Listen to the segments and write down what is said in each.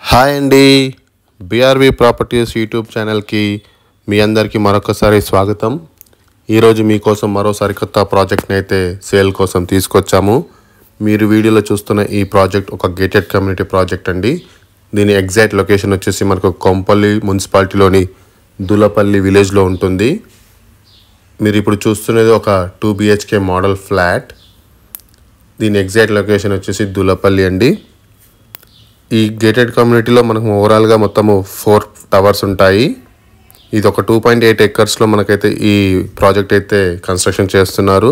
Hi అండి. బిఆర్వి properties YouTube ఛానల్కి మీ అందరికీ మరొకసారి స్వాగతం. ఈరోజు మీకోసం మరో సరికొత్త ప్రాజెక్ట్ని అయితే సేల్ కోసం తీసుకొచ్చాము. మీరు వీడియోలో చూస్తున్న ఈ ప్రాజెక్ట్ ఒక గేటెడ్ కమ్యూనిటీ ప్రాజెక్ట్ అండి. దీని ఎగ్జాక్ట్ లొకేషన్ వచ్చేసి మనకు కొంపల్లి మున్సిపాలిటీలోని దులపల్లి విలేజ్లో ఉంటుంది. మీరు ఇప్పుడు చూస్తున్నది ఒక 2 BHK మోడల్ ఫ్లాట్. దీని ఎగ్జాక్ట్ లొకేషన్ వచ్చేసి దులపల్లి అండి. ఈ గేటెడ్ కమ్యూనిటీలో మనకు ఓవరాల్గా మొత్తము 4 టవర్స్ ఉంటాయి. ఇది ఒక 2.8 ఎకర్స్లో మనకైతే ఈ ప్రాజెక్ట్ అయితే కన్స్ట్రక్షన్ చేస్తున్నారు.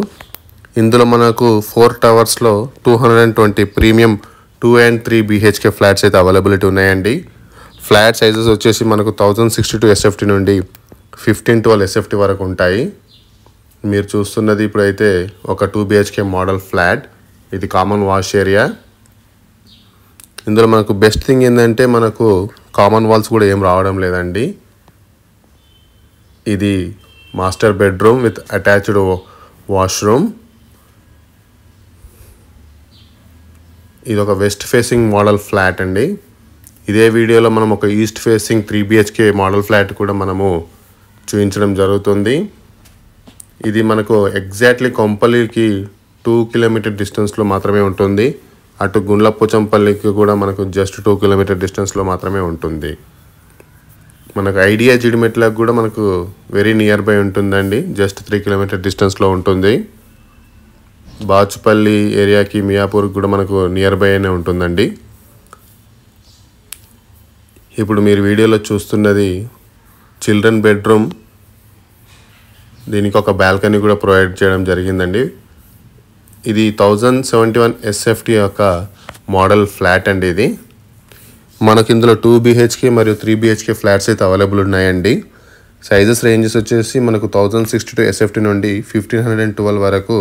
ఇందులో మనకు 4 టవర్స్లో 220 ప్రీమియం 2 and 3 BHK ఫ్లాట్స్ అయితే అవైలబిలిటీ ఉన్నాయండి. ఫ్లాట్ సైజెస్ వచ్చేసి మనకు 1062 SFT నుండి 1512 SFT వరకు ఉంటాయి. మీరు చూస్తున్నది ఇప్పుడైతే ఒక 2 BHK మోడల్ ఫ్లాట్. ఇది కామన్ వాష్ ఏరియా. ఇందులో మనకు బెస్ట్ థింగ్ ఏంటంటే మనకు కామన్ వాల్స్ కూడా ఏం రావడం లేదండి. ఇది master bedroom with attached washroom. ఇది ఒక వెస్ట్ ఫేసింగ్ మోడల్ ఫ్లాట్ అండి. ఇదే వీడియోలో మనం ఒక east facing 3 BHK model flat కూడా మనము చూపించడం జరుగుతుంది. ఇది మనకు ఎగ్జాక్ట్లీ కొంపల్లికి 2 కిలోమీటర్ డిస్టెన్స్లో మాత్రమే ఉంటుంది. అటు గుండ్లపోచంపల్లికి కూడా మనకు జస్ట్ 2 కిలోమీటర్ డిస్టెన్స్లో మాత్రమే ఉంటుంది. మనకు ఐడియా జిడిమెట్లకు కూడా మనకు వెరీ నియర్ బై ఉంటుందండి. జస్ట్ 3 కిలోమీటర్ డిస్టెన్స్లో ఉంటుంది. బాచుపల్లి ఏరియాకి మియాపూర్కి కూడా మనకు నియర్ బై అనే ఉంటుందండి. ఇప్పుడు మీరు వీడియోలో చూస్తున్నది చిల్డ్రన్ బెడ్రూమ్. దీనికి ఒక బాల్కనీ కూడా ప్రొవైడ్ చేయడం జరిగిందండి. ఇది 1071 SFT యొక్క మోడల్ ఫ్లాట్ అండి. ఇది మనకి ఇందులో 2 BHK మరియు 3 BHK ఫ్లాట్స్ అయితే అవైలబుల్ ఉన్నాయండి. సైజెస్ రేంజెస్ వచ్చేసి మనకు 1062 SFT నుండి 1512 వరకు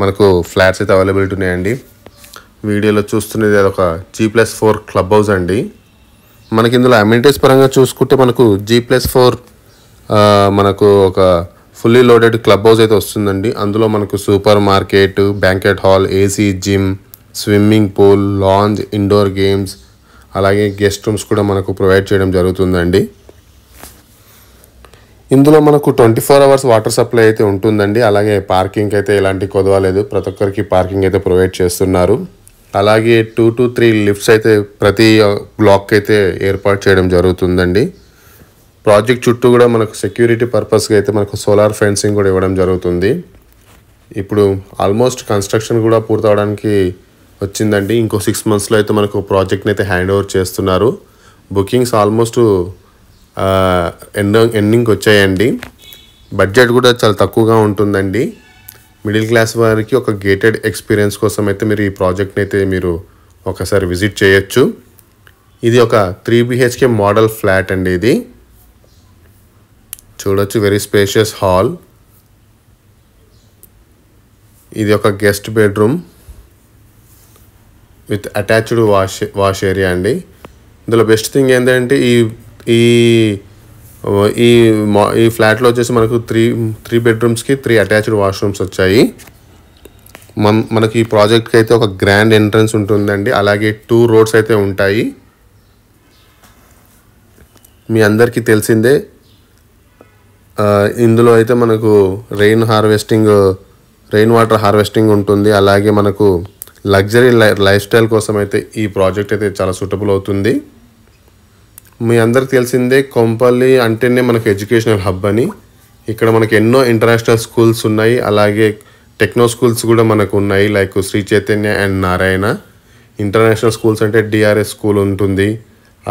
మనకు ఫ్లాట్స్ అయితే అవైలబిలిటీ ఉన్నాయండి. వీడియోలో చూస్తున్నది అదొక G+4 క్లబ్ హౌస్ అండి. మనకి ఇందులో అమ్యూనిటీస్ పరంగా చూసుకుంటే మనకు G+4 మనకు ఒక ఫుల్లీ లోడెడ్ క్లబ్ హౌస్ అయితే వస్తుందండి. అందులో మనకు super market, banquet hall, AC gym, swimming pool, lounge, indoor games, అలాగే గెస్ట్ రూమ్స్ కూడా మనకు ప్రొవైడ్ చేయడం జరుగుతుందండి. ఇందులో మనకు 24 hours వాటర్ సప్లై అయితే ఉంటుందండి. అలాగే పార్కింగ్ అయితే ఎలాంటి కొదవలేదు. ప్రతి ఒక్కరికి పార్కింగ్ అయితే ప్రొవైడ్ చేస్తున్నారు. అలాగే 2 to 3 లిఫ్ట్స్ అయితే ప్రతి బ్లాక్ అయితే ఏర్పాటు చేయడం జరుగుతుందండి. ప్రాజెక్ట్ చుట్టూ కూడా మనకు సెక్యూరిటీ పర్పస్గా అయితే మనకు సోలార్ ఫెన్సింగ్ కూడా ఇవ్వడం జరుగుతుంది. ఇప్పుడు ఆల్మోస్ట్ కన్స్ట్రక్షన్ కూడా పూర్తవడానికి వచ్చిందండి. ఇంకో 6 monthsలో అయితే మనకు ప్రాజెక్ట్ని అయితే హ్యాండ్ ఓవర్ చేస్తున్నారు. బుకింగ్స్ ఆల్మోస్ట్ ఎండింగ్కి వచ్చాయండి. బడ్జెట్ కూడా చాలా తక్కువగా ఉంటుందండి. మిడిల్ క్లాస్ వారికి ఒక గేటెడ్ ఎక్స్పీరియన్స్ కోసం అయితే మీరు ఈ ప్రాజెక్ట్ని అయితే మీరు ఒకసారి విజిట్ చేయొచ్చు. ఇది ఒక 3 BHK మోడల్ ఫ్లాట్ అండి. ఇది చూడొచ్చు, వెరీ స్పేషియస్ హాల్. ఇది ఒక guest bedroom with attached wash area అండి. ఇందులో బెస్ట్ థింగ్ ఏంటంటే ఈ ఈ ఫ్లాట్లో వచ్చేసి మనకు 3 బెడ్రూమ్స్కి 3 అటాచ్డ్ వాష్రూమ్స్ వచ్చాయి. మనకి ఈ ప్రాజెక్ట్కి అయితే ఒక గ్రాండ్ ఎంట్రన్స్ ఉంటుందండి. అలాగే 2 రోడ్స్ అయితే ఉంటాయి. మీ అందరికీ తెలిసిందే, ఇందులో అయితే మనకు రెయిన్ వాటర్ హార్వెస్టింగ్ ఉంటుంది. అలాగే మనకు లగ్జరీ లైఫ్ స్టైల్ కోసం అయితే ఈ ప్రాజెక్ట్ అయితే చాలా సూటబుల్ అవుతుంది. మీ అందరికి తెలిసిందే, కొంపల్లి అంటేనే మనకు ఎడ్యుకేషనల్ హబ్ అని. ఇక్కడ మనకు ఎన్నో ఇంటర్నేషనల్ స్కూల్స్ ఉన్నాయి. అలాగే టెక్నో స్కూల్స్ కూడా మనకు ఉన్నాయి, like Sri Chaitanya and Narayana. International schools అంటే DRS స్కూల్ ఉంటుంది.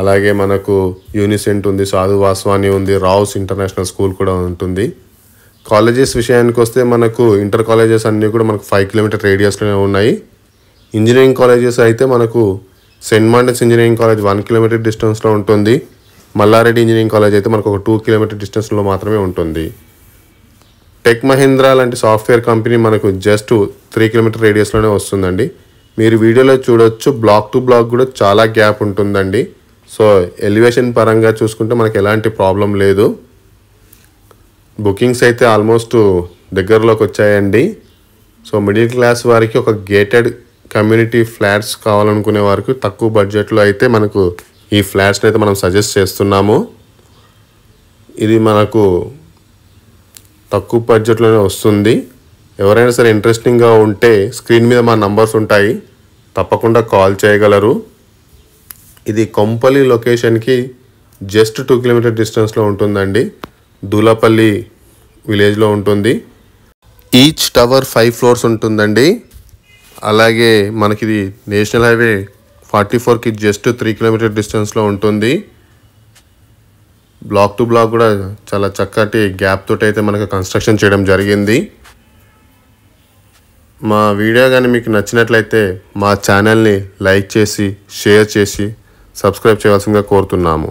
అలాగే మనకు యూనిసెంట్ ఉంది, సాధు వాస్వాని ఉంది, రావుస్ ఇంటర్నేషనల్ స్కూల్ కూడా ఉంటుంది. కాలేజెస్ విషయానికి వస్తే మనకు ఇంటర్ కాలేజెస్ అన్నీ కూడా మనకు 5 kilometer రేడియస్లోనే ఉన్నాయి. ఇంజనీరింగ్ కాలేజెస్ అయితే మనకు Saint Martin's engineering college 1 kilometer డిస్టెన్స్లో ఉంటుంది. మల్లారెడ్డి ఇంజనీరింగ్ కాలేజ్ అయితే మనకు ఒక 2 kilometer డిస్టెన్స్లో మాత్రమే ఉంటుంది. టెక్ మహీంద్రా లాంటి సాఫ్ట్వేర్ కంపెనీ మనకు జస్ట్ 3 kilometer రేడియస్లోనే వస్తుందండి. మీరు వీడియోలో చూడొచ్చు, బ్లాక్ టు బ్లాక్ కూడా చాలా గ్యాప్ ఉంటుందండి. సో ఎలివేషన్ పరంగా చూసుకుంటే మనకు ఎలాంటి ప్రాబ్లం లేదు. బుకింగ్స్ అయితే ఆల్మోస్ట్ దగ్గరలోకి వచ్చాయండి. సో మిడిల్ క్లాస్ వారికి ఒక గేటెడ్ కమ్యూనిటీ ఫ్లాట్స్ కావాలనుకునే వారికి తక్కువ బడ్జెట్లో అయితే మనకు ఈ ఫ్లాట్స్ని అయితే మనం సజెస్ట్ చేస్తున్నాము. ఇది మనకు తక్కువ బడ్జెట్లోనే వస్తుంది. ఎవరైనా సరే ఇంట్రెస్టింగ్గా ఉంటే స్క్రీన్ మీద మా నంబర్స్ ఉంటాయి, తప్పకుండా కాల్ చేయగలరు. ఇది కొంపల్లి లొకేషన్కి జస్ట్ 2 కిలోమీటర్ డిస్టెన్స్లో ఉంటుందండి. దూలపల్లి విలేజ్లో ఉంటుంది. ఈచ్ టవర్ 5 ఫ్లోర్స్ ఉంటుందండి. అలాగే మనకిది నేషనల్ హైవే 44కి జస్ట్ 3 కిలోమీటర్ డిస్టెన్స్లో ఉంటుంది. బ్లాక్ టు బ్లాక్ కూడా చాలా చక్కటి గ్యాప్ తోటి అయితే మనకు కన్స్ట్రక్షన్ చేయడం జరిగింది. మా వీడియో కానీ మీకు నచ్చినట్లయితే మా ఛానల్ని లైక్ చేసి షేర్ చేసి సబ్స్క్రైబ్ చేయవలసిందిగా కోరుతున్నాము.